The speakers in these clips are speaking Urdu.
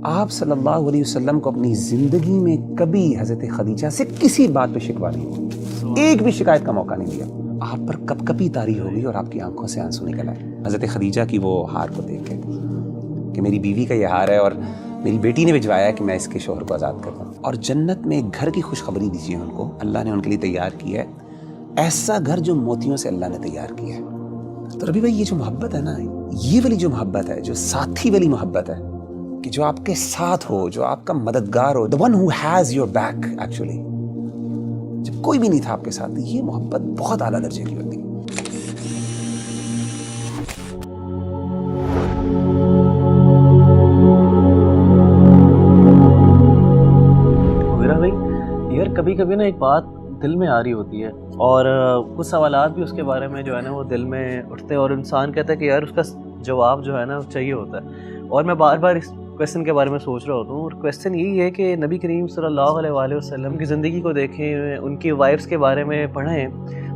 آپ صلی اللہ علیہ وسلم کو اپنی زندگی میں کبھی حضرت خدیجہ سے کسی بات پہ شکوہ نہیں ہوا، ایک بھی شکایت کا موقع نہیں دیا. آپ پر کب کبھی طاری ہو گئی اور آپ کی آنکھوں سے آنسو نکل آئے حضرت خدیجہ کی وہ ہار کو دیکھ کے کہ میری بیوی کا یہ ہار ہے اور میری بیٹی نے بھجوایا ہے کہ میں اس کے شوہر کو آزاد کر دوں. اور جنت میں ایک گھر کی خوشخبری دیجیے ان کو، اللہ نے ان کے لیے تیار کیا ہے ایسا گھر جو موتیوں سے اللہ نے تیار کیا ہے. تو ربی بھائی یہ جو محبت ہے نا، یہ والی جو محبت ہے، جو ساتھی والی محبت ہے کہ جو آپ کے ساتھ ہو، جو آپ کا مددگار ہو، the one who has your back actually، جب کوئی بھی نہیں تھا آپ کے ساتھ، یہ محبت بہت اعلیٰ درجے کی ہوتی ہے. یار کبھی کبھی نا ایک بات دل میں آ رہی ہوتی ہے اور کچھ سوالات بھی اس کے بارے میں جو ہے نا وہ دل میں اٹھتے ہیں اور انسان کہتا ہے کہ یار اس کا جواب جو ہے نا چاہیے ہوتا ہے. اور میں بار بار اس کویسچن کے بارے میں سوچ رہا ہوتا ہوں، اور کویسچن یہی ہے کہ نبی کریم صلی اللہ علیہ وآلہ وسلم کی زندگی کو دیکھیں، ان کی وائفس کے بارے میں پڑھیں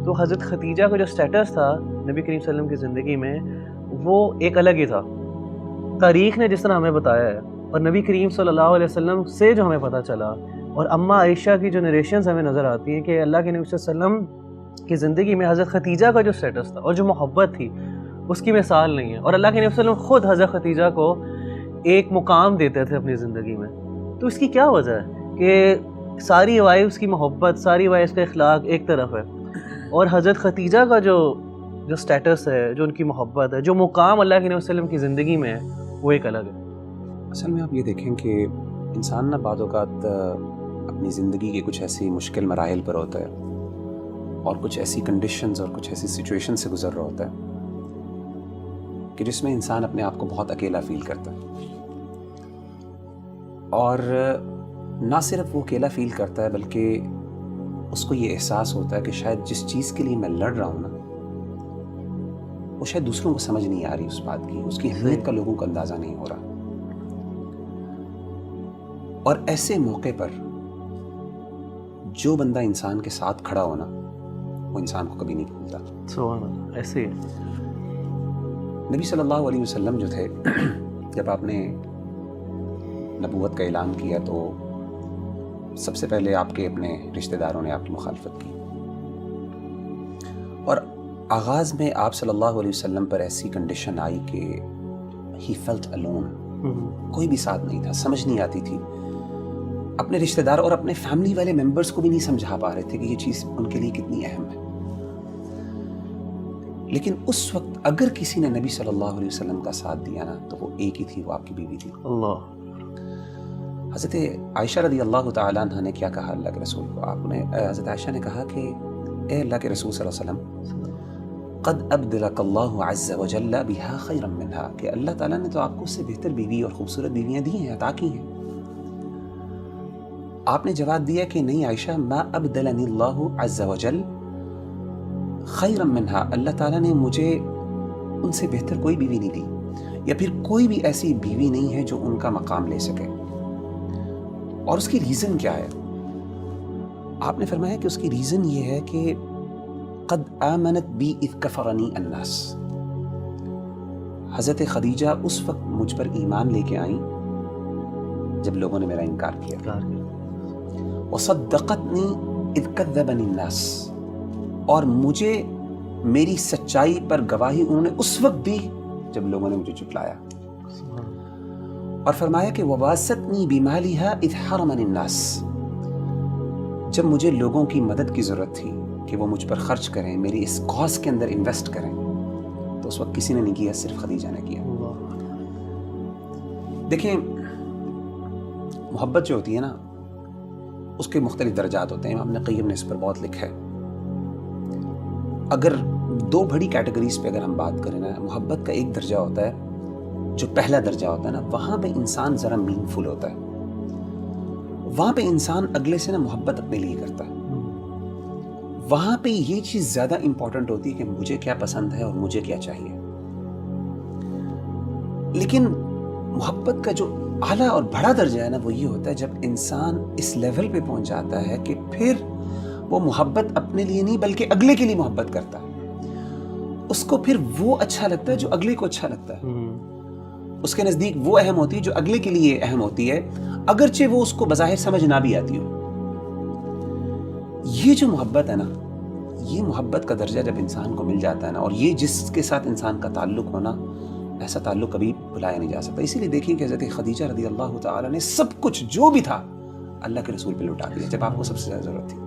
تو حضرت خدیجہ کا جو سٹیٹس تھا نبی کریم صلی اللہ علیہ وسلم کی زندگی میں وہ ایک الگ ہی تھا. تاریخ نے جس طرح ہمیں بتایا ہے اور نبی کریم صلی اللہ علیہ وسلم سے جو ہمیں پتہ چلا اور اماں عائشہ کی جو نریشنز ہمیں نظر آتی ہیں کہ اللہ کے نبی صلی اللہ علیہ وسلم کی زندگی میں حضرت خدیجہ کا جو سٹیٹس تھا اور جو محبت تھی اس کی مثال نہیں ہے. اور اللہ کے نبی صلی اللہ علیہ وسلم خود حضرت خدیجہ کو ایک مقام دیتے تھے اپنی زندگی میں. تو اس کی کیا وجہ ہے کہ ساری وائفس کی محبت، ساری وائفس کا اخلاق ایک طرف ہے اور حضرت خدیجہ کا جو سٹیٹس ہے، جو ان کی محبت ہے، جو مقام اللہ کے نبی صلی اللہ علیہ وسلم کی زندگی میں ہے وہ ایک الگ ہے. اصل میں آپ یہ دیکھیں کہ انسان نہ بعض اوقات اپنی زندگی کے کچھ ایسی مشکل مراحل پر ہوتا ہے اور کچھ ایسی کنڈیشنز اور کچھ ایسی سچویشن سے گزر رہا ہوتا ہے کہ جس میں انسان اپنے آپ کو بہت اکیلا فیل کرتا ہے. اور نہ صرف وہ اکیلا فیل کرتا ہے بلکہ اس کو یہ احساس ہوتا ہے کہ شاید جس چیز کے لیے میں لڑ رہا ہوں نا وہ شاید دوسروں کو سمجھ نہیں آ رہی اس بات کی، اس کی اہمیت کا لوگوں کو اندازہ نہیں ہو رہا. اور ایسے موقع پر جو بندہ انسان کے ساتھ کھڑا ہونا وہ انسان کو کبھی نہیں بھولتا. سبحان اللہ. ایسے ہی نبی صلی اللہ علیہ وسلم جو تھے، جب آپ نے نبوت کا اعلان کیا تو سب سے پہلے آپ کے اپنے رشتہ داروں نے آپ کی مخالفت کی، اور آغاز میں آپ صلی اللہ علیہ وسلم پر ایسی کنڈیشن آئی کہ ہی فیلٹ الون، کوئی بھی ساتھ نہیں تھا، سمجھ نہیں آتی تھی. اپنے رشتہ دار اور اپنے فیملی والے ممبرز کو بھی نہیں سمجھا پا رہے تھے کہ یہ چیز ان کے لیے کتنی اہم ہے. لیکن اس وقت اگر کسی نے نبی صلی اللہ علیہ وسلم کا ساتھ دیا نا تو وہ ایک ہی تھی، وہ آپ کی بیوی تھی. اللہ. حضرت عائشہ رضی اللہ تعالیٰ عنہ نے کیا کہا اللہ کے رسول کو؟ آپ نے حضرت عائشہ نے کہا کہ اے اللہ کے رسول صلی اللہ علیہ وسلم، قد ابدلک اللہ عز وجل بہا خیرا منہا، کہ اللہ تعالیٰ نے تو آپ کو اس سے بہتر بیوی اور خوبصورت بیویاں دی ہیں، عطا کی ہیں. آپ نے جواب دیا کہ نہیں عائشہ، ما ابدلنی اللہ عز وجل خیرا منہا، اللہ تعالیٰ نے مجھے ان سے بہتر کوئی بیوی نہیں دی، یا پھر کوئی بھی ایسی بیوی نہیں ہے جو ان کا مقام لے سکے. اور اس کی ریزن کیا ہے؟ آپ نے فرمایا کہ اس کی ریزن یہ ہے کہ قد آمنت بی اذ کفرنی الناس، حضرت خدیجہ اس وقت مجھ پر ایمان لے کے آئیں جب لوگوں نے میرا انکار کیا. وصدقتنی اذ کذبنی الناس، اور مجھے میری سچائی پر گواہی انہوں نے اس وقت دی جب لوگوں نے مجھے جھٹلایا. اور فرمایا کہ وواستنی بمالھا اذ حرمنی الناس، جب مجھے لوگوں کی مدد کی ضرورت تھی کہ وہ مجھ پر خرچ کریں، میری اس کاز کے اندر انویسٹ کریں، تو اس وقت کسی نے نہیں کیا، صرف خدیجہ نے کیا. دیکھیں محبت جو ہوتی ہے نا اس کے مختلف درجات ہوتے ہیں. امام ابن قیم نے اس پر بہت لکھا ہے. اگر دو بڑی کیٹیگریز پہ اگر ہم بات کریں نا، محبت کا ایک درجہ ہوتا ہے جو پہلا درجہ ہوتا ہے نا، وہاں پہ انسان ذرا میننگ فل ہوتا ہے، وہاں پہ انسان اگلے سے نا محبت اپنے لیے کرتا ہے. وہاں پہ یہ چیز زیادہ امپورٹنٹ ہوتی ہے کہ مجھے کیا پسند ہے اور مجھے کیا چاہیے. لیکن محبت کا جو اعلیٰ اور بڑا درجہ ہے نا وہ یہ ہوتا ہے جب انسان اس لیول پہ پہنچ جاتا ہے کہ پھر وہ محبت اپنے لیے نہیں بلکہ اگلے کے لیے محبت کرتا ہے. اس کو پھر وہ اچھا لگتا ہے جو اگلے کو اچھا لگتا ہے. اس کے نزدیک وہ اہم ہوتی ہے جو اگلے کے لیے اہم ہوتی ہے، اگرچہ وہ اس کو بظاہر سمجھ نہ بھی آتی ہو۔ یہ جو محبت ہے نا، یہ محبت کا درجہ جب انسان کو مل جاتا ہے نا، اور یہ جس کے ساتھ انسان کا تعلق ہونا، ایسا تعلق کبھی بھلایا نہیں جا سکتا۔ اسی لیے دیکھیں کہ حضرت خدیجہ رضی اللہ تعالیٰ نے سب کچھ جو بھی تھا اللہ کے رسول پہ لٹا دیا جب آپ کو سب سے زیادہ ضرورت تھی۔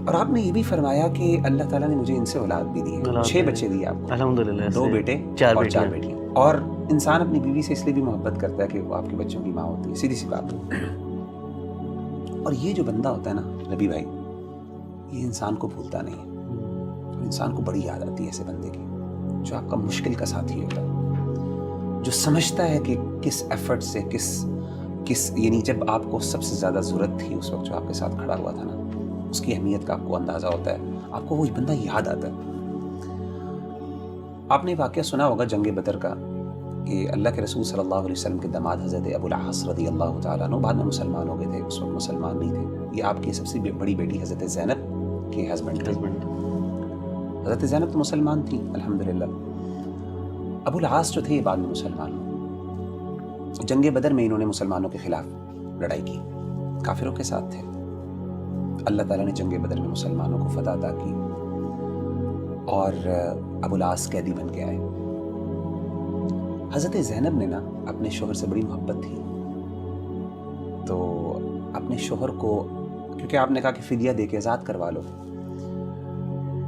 اور آپ نے یہ بھی فرمایا کہ اللہ تعالیٰ نے مجھے ان سے اولاد بھی دی ہے، 6 بچے دیے آپ کو، الحمدللہ، 2 بیٹے اور 4 بیٹیاں۔ اور انسان اپنی بیوی سے اس لیے بھی محبت کرتا ہے کہ وہ آپ کے بچوں کی ماں ہوتی ہے، سیدھی سی بات ہے۔ اور یہ جو بندہ ہوتا ہے نا نبی بھائی، یہ انسان کو بھولتا نہیں ہے، اور انسان کو بڑی یاد آتی ہے ایسے بندے کی، جو آپ کا مشکل کا ساتھی ہوتا ہے، جو سمجھتا ہے کہ کس ایفرٹ سے کس یعنی جب آپ کو سب سے زیادہ ضرورت تھی اس وقت جو آپ کے ساتھ کھڑا ہوا تھا نا، اس کی اہمیت کا آپ کو اندازہ ہوتا ہے، آپ کو وہ بندہ یاد آتا ہے۔ آپ نے واقعہ سنا ہوگا جنگ بدر کا، کہ اللہ کے رسول صلی اللہ علیہ وسلم کے داماد حضرت ابو العاص رضی اللہ تعالیٰ عنہ بعد میں مسلمان ہو گئے تھے، اس وقت مسلمان نہیں تھے۔ یہ آپ کی سب سے بڑی بیٹی حضرت زینب کے ہسبینڈ تھے۔ حضرت زینب تو مسلمان تھی الحمدللہ، ابو العاص جو تھے یہ بعد میں مسلمان ہوئے۔ جنگ بدر میں انہوں نے مسلمانوں کے خلاف لڑائی کی، کافروں کے ساتھ تھے۔ اللہ تعالیٰ نے جنگ بدر میں مسلمانوں کو فتح عطا کی، اور ابو العاص قیدی بن کے آئے۔ حضرت زینب نے نا اپنے شوہر سے بڑی محبت تھی، تو اپنے شوہر کو، کیونکہ آپ نے کہا کہ فدیہ دے کے آزاد کروا لو،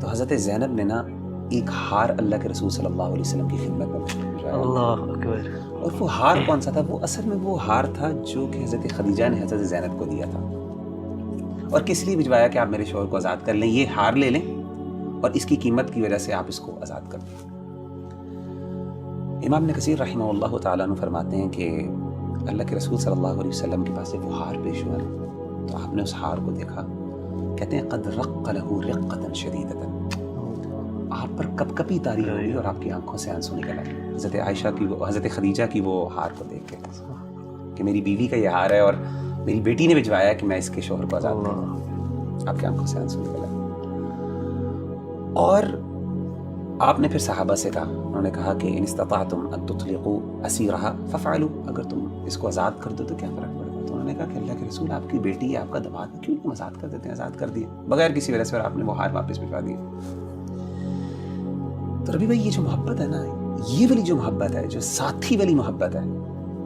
تو حضرت زینب نے نا ایک ہار اللہ کے رسول صلی اللہ علیہ وسلم کی خدمت میں بھیجوایا۔ اللہ اکبر۔ اور وہ ہار کون سا تھا؟ وہ اصل میں وہ ہار تھا جو کہ حضرت خدیجہ نے حضرت زینب کو دیا تھا، اور کس لیے بھجوایا کہ آپ میرے شوہر کو آزاد کر لیں، یہ ہار لے لیں اور اس کی قیمت کی وجہ سے آپ اس کو آزاد کر دیں۔ امام ابن کثیر رحمہ اللہ تعالیٰ عنہ فرماتے ہیں کہ اللہ کے رسول صلی اللہ علیہ وسلم کے پاس وہ ہار پیش ہوا، تو آپ نے اس ہار کو دیکھا، کہتے ہیں قد رق لہ رقۃ شدیدۃ، آپ پر کپ کپی طاری ہوئی اور آپ کی آنکھوں سے آنسو نکل آئے حضرت عائشہ کی، حضرت خدیجہ کی وہ ہار کو دیکھ کے، کہ میری بیوی کا یہ ہار ہے اور میری بیٹی نے بھجوایا کہ میں اس کے شوہر کو آزاد کروں۔ آپ کی آنکھوں سے آنسو نکل آئے۔ اور آپ نے پھر صحابہ سے کہا، انہوں نے کہا کہ ان استطعتم ان تطلقوا اسیرها فافعلوا، اگر تم اس کو آزاد کر دو تو کیا فرق پڑے گا؟ تو انہوں نے کہا کہ اللہ کے رسول، آپ کی بیٹی ہے، آپ کا داماد ہے، کیوں تم آزاد کر دیتے ہیں؟ آزاد کر دیے بغیر کسی وجہ سے، اور آپ نے وہ ہار واپس بھجوا دیے۔ تو ربی بھائی، یہ جو محبت ہے نا، یہ والی جو محبت ہے، جو ساتھی والی محبت ہے،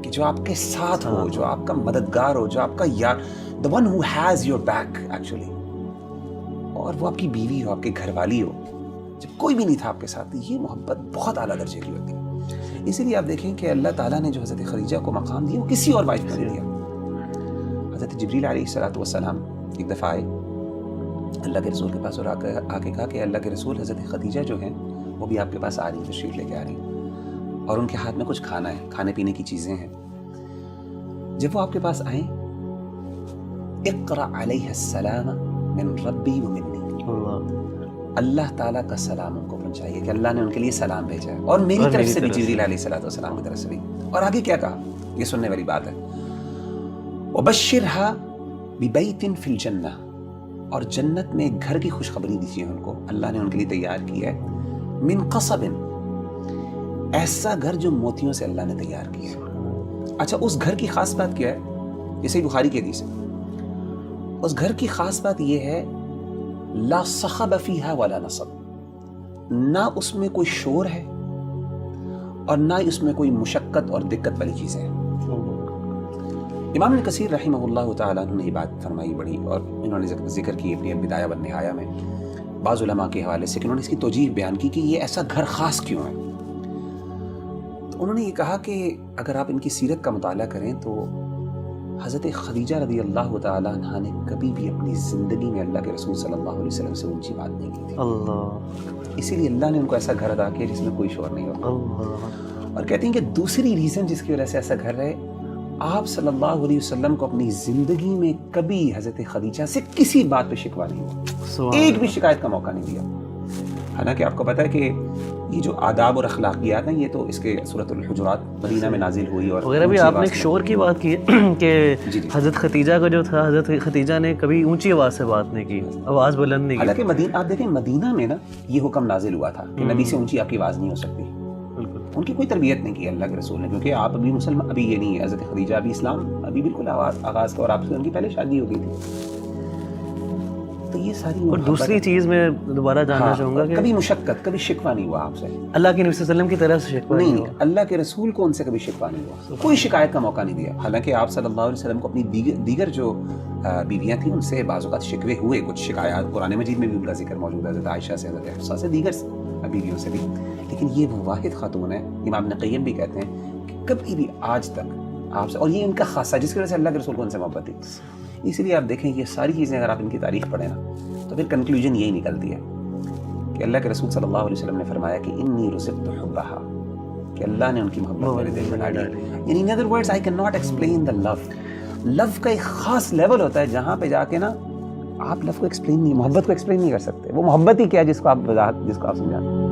کہ جو آپ کے ساتھ ہو، جو آپ کا مددگار ہو، جو آپ کا یار، the one who has your back actually، اور وہ آپ کی بیوی ہو، آپ کے گھر والی ہو، جب کوئی بھی نہیں تھا آپ کے ساتھ، یہ محبت بہت اعلیٰ درجے کی ہوتی ہے۔ اسی لیے آپ دیکھیں کہ اللہ تعالیٰ نے جو حضرت خدیجہ کو مقام دیا وہ کسی اور وائف کو نہیں دیا۔ حضرت جبریل علیہ السلام ایک دفعہ آئے اللہ کے رسول کے پاس اور آ کے کہا کہ اللہ کے رسول، حضرت خدیجہ جو ہیں وہ بھی آپ کے پاس آ رہی ہیں، تشریف لے کے آ رہی ہیں، اور ان کے ہاتھ میں کچھ کھانا ہے، کھانے پینے کی چیزیں ہیں۔ جب وہ آپ کے پاس آئیں، اقرأ علیہ السلام من ربی و منی، اللہ تعالیٰ کا سلام ان کو پہنچائیے کہ اللہ نے ان کے لیے سلام بھیجا ہے، اور میری طرف سے بھی، جبریل علیہ السلام کی طرف سے بھی۔ اور آگے کیا کہا، یہ سننے والی بات ہے، وبشرها ببیت فی الجنہ، اور جنت میں ایک گھر کی خوشخبری دیجیے ان کو، اللہ نے ان کے لیے تیار کیا ہے، من قصب، ایسا گھر جو موتیوں سے اللہ نے تیار کیا ہے۔ اچھا، اس گھر کی خاص بات کیا ہے؟ یہ صحیح بخاری کی حدیث ہے۔ اس گھر کی خاص بات یہ ہے، لا صخب فیہا ولا نصب، نہ اس میں کوئی شور ہے اور نہ اس میں کوئی مشقت اور دقت والی چیزیں ہیں۔ امام ابن کثیر رحمہ اللہ تعالیٰ عنہ نے یہ بات فرمائی بڑی، اور انہوں نے ذکر کی اپنی بدایہ والنہایہ میں بعض علماء کے حوالے سے، کہ انہوں نے اس کی توجیہ بیان کی کہ یہ ایسا گھر خاص کیوں ہے۔ تو انہوں نے یہ کہا کہ اگر آپ ان کی سیرت کا مطالعہ کریں تو حضرت خدیجہ رضی اللہ تعالیٰ عنہ نے کبھی بھی اپنی زندگی میں اللہ کے رسول صلی اللہ علیہ وسلم سے اونچی بات نہیں کی تھی۔ اللہ، اسی لیے اللہ نے ان کو ایسا گھر عطا کیا جس میں کوئی شور نہیں ہوتا۔ اور کہتے ہیں کہ دوسری ریزن جس کی وجہ سے ایسا گھر ہے، آپ صلی اللہ علیہ وسلم کو اپنی زندگی میں کبھی حضرت خدیجہ سے کسی بات پہ شکوہ نہیں ہوا، ایک بھی شکایت کا موقع نہیں دیا۔ حالانکہ آپ کو پتہ ہے کہ یہ جو آداب اور اخلاقیات ہیں، یہ تو اس کے سورۃ الحجرات مدینہ میں نازل ہوئی، اور وغیرہ بھی آپ نے ایک شور کی بات کی کہ حضرت خدیجہ کا جو تھا، حضرت خدیجہ نے کبھی اونچی آواز سے بات نہیں کی، آواز بلند نہیں کی۔ حالانکہ آپ دیکھیں مدینہ میں نا یہ حکم نازل ہوا تھا کہ نبی سے اونچی آپ کی آواز نہیں ہو سکتی، ان کی کوئی تربیت نہیں کی اللہ کے رسول نے, کیونکہ آپ ابھی مسلمان ابھی یہ نہیں ہے, حضرت خدیجہ ابھی اسلام ابھی بالکل آغاز کا, اور آپ سے ان کی پہلے شادی ہو گئی تھی. تو یہ ساری اور دوسری چیز میں دوبارہ جاننا چاہوں گا کہ کبھی مشقت, کبھی شکوہ نہیں ہوا آپ سے, اللہ کے نبی صلی اللہ علیہ وسلم کی طرف سے شکوہ نہیں, اللہ کے رسول کو ان سے کبھی شکوہ نہیں ہوا, کوئی شکایت کا موقع نہیں دیا. حالانکہ آپ صلی اللہ علیہ وسلم کو اپنی دیگر جو بیویاں تھیں ان سے بعض اوقات شکوے ہوئے, کچھ شکایات قرآن مجید میں بھی ان کا ذکر موجود ہے, حضرت عائشہ سے, حضرت حفصہ سے, دیگر بیویوں سے بھی. لیکن یہ وہ واحد خاتون ہے, امام ابن قیم بھی کہتے ہیں کہ کبھی بھی آج تک آپ سے, اور یہ ان کا خاصہ جس کی وجہ سے اللہ کے رسول کو ان سے محبت تھی. اسی لیے آپ دیکھیں یہ ساری چیزیں اگر آپ ان کی تاریخ پڑھیں نا تو پھر کنکلوژن یہی نکلتی ہے کہ اللہ کے رسول صلی اللہ علیہ وسلم نے فرمایا کہ انی رزقت حبھا, کہ اللہ نے ان کی محبت میرے دل میں ڈالی. یعنی in other words I cannot explain the love. لو کا ایک خاص لیول ہوتا ہے جہاں پہ جا کے نا آپ لو کو ایکسپلین نہیں, محبت کو ایکسپلین نہیں کر سکتے. وہ محبت ہی کیا ہے جس کو آپ سمجھاتے ہیں.